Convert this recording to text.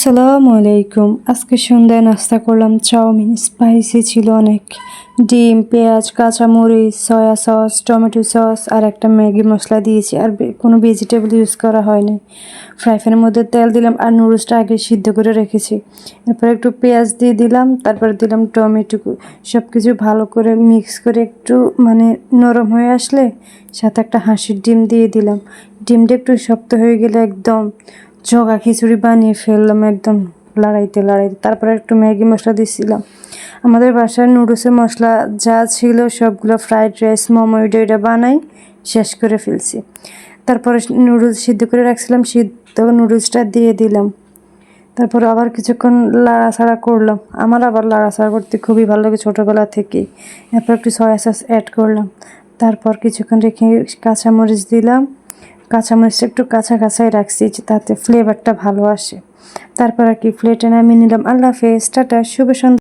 আসসালামু আলাইকুম। আজকে সন্ধ্যায় নাস্তা করলাম চাউমিন। স্পাইসি ছিল অনেক। ডিম, পেঁয়াজ, কাঁচামরিচ, সয়া সস, টমেটো সস আর একটা ম্যাগি মশলা দিয়েছি। আর কোনো ভেজিটেবল ইউজ করা হয়নি। ফ্রাই প্যানের মধ্যে তেল দিলাম আর নুডলসটা আগে সিদ্ধ করে রেখেছি। এরপর একটু পেঁয়াজ দিয়ে দিলাম, তারপর দিলাম টমেটো। সব কিছু ভালো করে মিক্স করে একটু নরম হয়ে আসলে সাথে একটা হাঁসের ডিম দিয়ে দিলাম। ডিমটা একটু শক্ত হয়ে গেলে একদম জগা খিচুড়ি বানিয়ে ফেললাম একদম লড়াইতে। তারপরে একটু ম্যাগি মশলা দিয়েছিলাম। আমাদের বাসায় নুডলসের মশলা যা ছিল সবগুলো ফ্রাইড রাইস, মোমো এটা বানাই শেষ করে ফেলছি। তারপরে নুডলস সিদ্ধ করে রাখছিলাম, সিদ্ধ নুডলসটা দিয়ে দিলাম। তারপর আবার কিছুক্ষণ লাড়াচাড়া করলাম। আমার আবার লাড়াচাড়া করতে খুবই ভালো লাগে ছোটোবেলা থেকেই। এরপর একটু সয়া সস অ্যাড করলাম। তারপর কিছুক্ষণ রেখে কাঁচামরিচ দিলাম। কাঁচামরিচটা একটু কাঁচাই রাখছি তাতে ফ্লেভারটা ভালো আসে। তারপর আর কি প্লেটে নামিয়ে নিলাম। আল্লাহ হাফেজ, টাটা, শুভ সন্ধ্যা।